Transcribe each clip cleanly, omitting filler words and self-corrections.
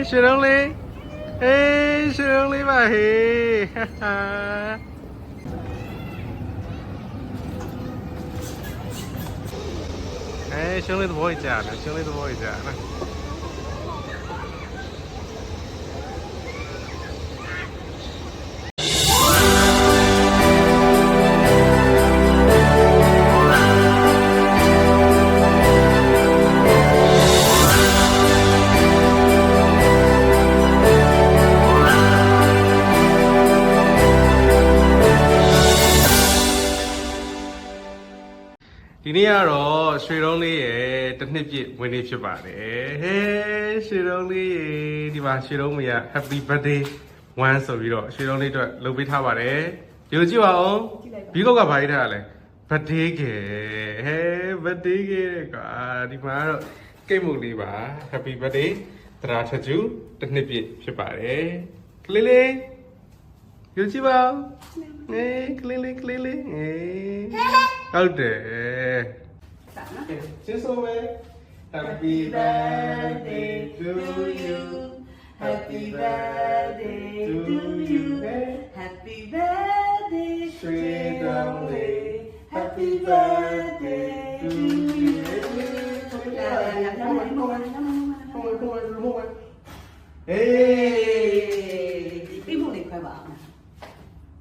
ရွှေတုံးလေးရွှေတုံးလေးပါဟေးဟာရှုံးလေးသဘောကျတယ်ရှုံးလေးသဘောကျတယ်နော်ဒီနေ့ကတော့ရွှေတုံးလေးရဲ့တစ်နှစ်ပြည့်ဝင်နေ့ဖြစ်ပါတယ်ဟေးရွှေတုံးလေးရေဒီမှာရွှေတုံးမရ Happy Birthday 1ဆိုပြီးတော့ရွှေတုံးလေးအတွက်လုပ်ပေးထားပါတယ်ဒီကိုကြည့်ပါဦးဘီကုတ်ကဘာရေးထားလဲ Birthday ကေဟေး Birthday ကေကွာဒီမှာကတော့ကိတ်မုတ်လေးပါ Happy Birthday တရာထကျူတစ်နှစ်ပြည့်ဖြစ်ပါတယ်ကလေးလေးဒီကြည့်ပါဦးကလေးလေးဟုတ်တယ်ကျေးဇူးပဲ Happy birthday to you Happy birthday to you Happy birthday ရွှေတုံးလေး Happy birthday to you ဟေးပြီးဖို့လေးခွဲပါအောင်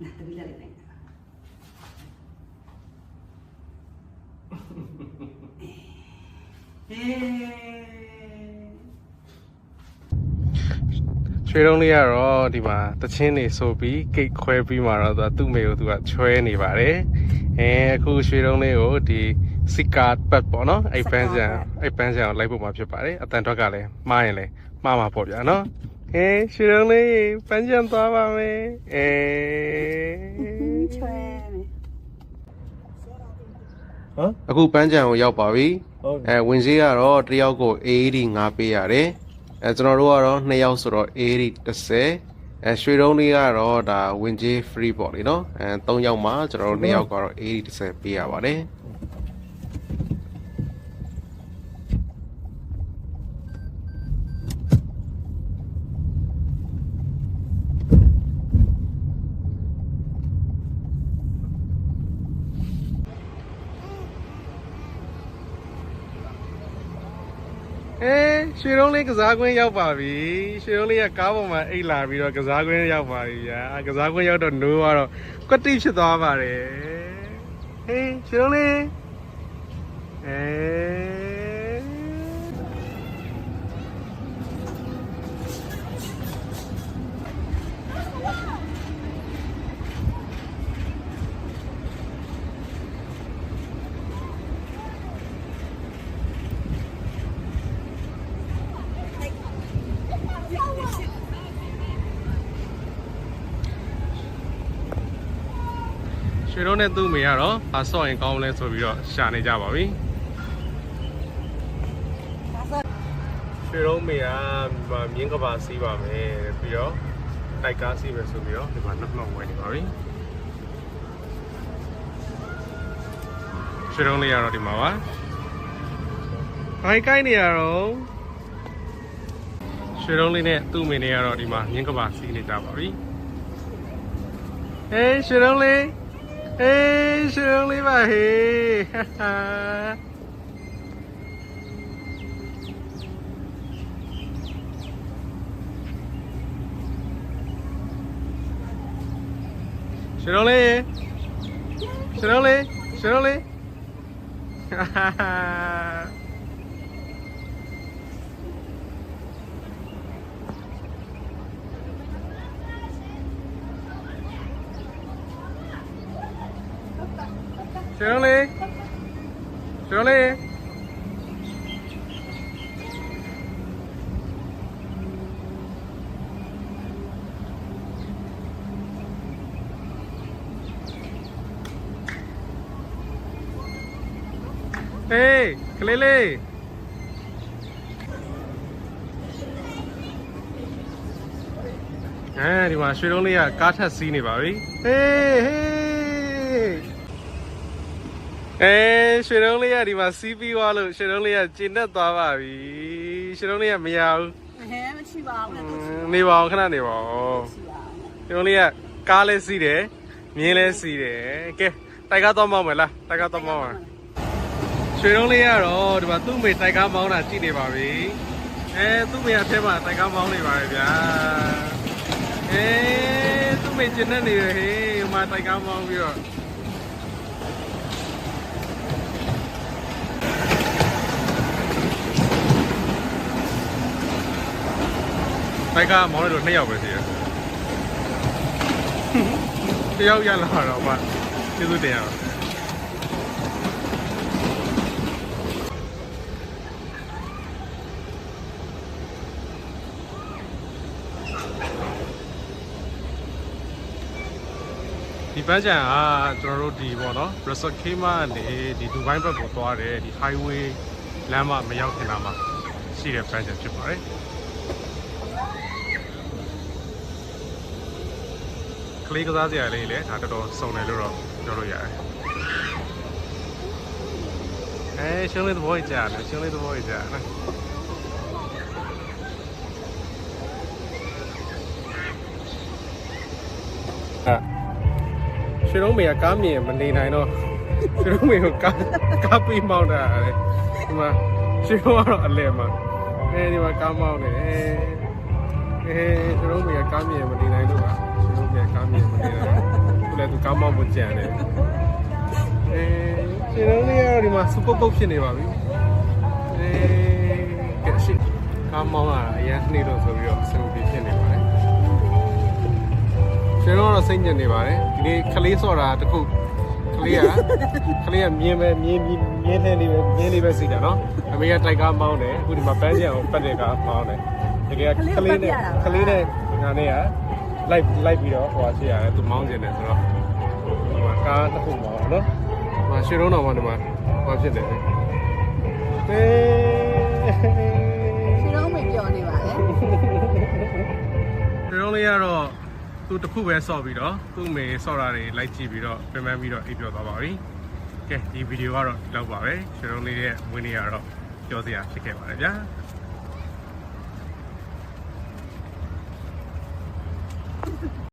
နာတမီးလေးနဲ့ရွှေတုံးလေးကတော့ဒီမှာတချင်းနေဆိုပြီးကိတ်ခွဲပြီးမှတော့သူ့မေကိုသူကချွဲနေပါတယ်အခုရွှေတုံးလေးကိုဒီစီကာပတ်ပေါ့နော်အဲ့ပန်းစံကိုလိုက်ဖို့မှာဖြစ်ပါတယ်အတန်ထွက်ကလည်းမှားရင်လည်းမှားမှာပေါ့ဗျာနော်ရွှေတုံးလေးပန်းစံသွားပါမယ်ချွဲအခုပန်းစံကိုရောက်ပါပြီဝင်စည်းကတော့တစ်ယောက်ကို80ငါပေးရတယ်ကျွန်တော်တို့ကတော့2ယောက်ဆိုတော့80 30ရွှေတုံးလေးကတော့ဒါဝင်ကြီး free ပေါ့လေနော်3ယောက်မှာကျွန်တော်တို့2ယောက်ကတော့80 30ပေးရပါတယ်ရွှေတုံးလေးကစားကွင်းရောက်ပါပြီရွှေတုံးလေးကကားပေါ်မှာအိတ်လာပြီးတော့ကစားကွင်းရောက်ပါပြီဗျာကစားကွင်းရောက်တော့နိုးကတော့ကွက်တိဖြစ်သွားပါတယ်ဟေးရွှေတုံးလေးရွှေတုံးနဲ့သူ့မေကတော့ဘာဆော့ရင်ကောင်းလဲဆိုပြီးတော့ရှာနေကြပါပြီရွှေတုံးမေကမြင်းကဘာစီးပါမယ်ပြီးတော့တိုက်ကားစီးမယ်ဆိုပြီးတော့ဒီမှာနှောက်ဝဲနေပါပြီရွှေတုံးလေးကတော့ဒီမှာပါဘိုင်ကိုင်းနေရတော့ရွှေတုံးလေးနဲ့သူ့မေနဲ့ကတော့ဒီမှာမြင်းကဘာစီးနေကြပါပြီရွှေတုံးလေးရွှေတုံးလေးပါဟေးရွှေတုံးလေးရွှေတုံးလေးရွှေတုံးလေးရွှေတုံးလေးရွှေတုံးလေးကလေးလေးဒီမှာရွှေတုံးလေးကကားထက်စီးနေပါပြီရွှေတုံးလေးကဒီမှာစီးပြီးသွားလို့ရွှေတုံးလေးကကျဉ်တက်သွားပါပြီရွှေတုံးလေးကမရဘူး မရှိပါဘူးလေသူ နေပါအောင်ခဏနေပါဦး ရှိပါဘူး ဒီလိုလေးကကားလဲစီးတယ်မြင်းလဲစီးတယ်ကဲတိုက်ကားတော့မောင်းမယ်လားတိုက်ကားတော့မောင်းမယ်ရွှေတုံးလေးကတော့ဒီမှာသူ့မေတိုက်ကားမောင်းတာကြည့်နေပါပြီသူ့မေအထက်မှာတိုက်ကားမောင်းနေပါပဲဗျာသူ့မေကျင်နေနေတယ်ဟေးဟိုမှာတိုက်ကားမောင်းပြီးတော့တိုက်ကားမောင်းလို့2ယောက်ပဲရှိတယ်တယောက်ရလာတော့မှကျေးဇူးတင်ရအောင်ဒီပန်းချံကကျွန်တော်တို့ဒီပေါ့နော် Resort Khema ကနေဒီဒူဘိုင်းဘက်ကိုသွားတယ်ဒီ highway လမ်းမမရောက်ခင်လားမှာရှိတဲ့ပန်းချံဖြစ်ပါတယ်ကလေးကစားစရာလေးလေဒါတော်တော်စုံတယ်လို့တော့ပြောလို့ရတယ်ရှင်းလေးသဘောကြီးကြားတယ်ရှင်းလေးသဘောကြီးကြားနော်ရွှေလုံးမေကကားမြင်မနေနိုင်တော့ရွှေလုံးမေကိုကားပေးမောင်းတာလေဒီမှာရွှေလုံးကတော့အလဲမှာဒီမှာကားမောင်းနေရွှေလုံးမေကကားမြင်မနေနိုင်တော့ရွှေလုံးမေကားမြင်မနေနိုင်သူလည်းသူကားမောင်းဖို့ကြံတယ်ရွှေလုံးလေးကတော့ဒီမှာစူပါပုတ်ဖြစ်နေပါပြီကဲရှိကားမောင်းတာအရင်နှိမ့်တော့ဆိုပြီးတော့စူပြီးဖြစ်နေပါတယ်ကျွန်တော်တော့စိတ်ညစ်နေပါတယ်ဒီနေ့ခလေးစော့တာတခုခလေးကမြင်းလေးပဲစိတ်တာနော်အမေကတိုက်ကားမောင်းတယ်အခုဒီမှာပန်းချံအောင်ပတ်တဲ့ကားမောင်းတယ်တကယ်ခလေးနဲ့ငါနဲ့ကလိုက်ပြီးတော့ဟိုရှိရတယ်သူမောင်းကျင်တယ်ဆိုတော့ဒီမှာကားတခုမောင်းနော်ဒီမှာရွှေလုံးတော်မှာဒီမှာဟောဖြစ်တယ်ရွှေလုံးမေပြောနေပါလေ ရွှေလုံးလေးကတော့သူတခုပဲဆော့ပြီးတော့သူ့မေဆော့တာတွေလိုက်ကြည့်ပြီးတော့ပြန်မှန်းပြီးတော့အိပ်ပျော်သွားပါပြီ။ကဲဒီဗီဒီယိုကတော့ဒီလောက်ပါပဲ။ရွှေလုံးလေးရဲ့ဝင်းလေးကတော့ပြောစရာဖြစ်ခဲ့ပါတယ်ဗျာ။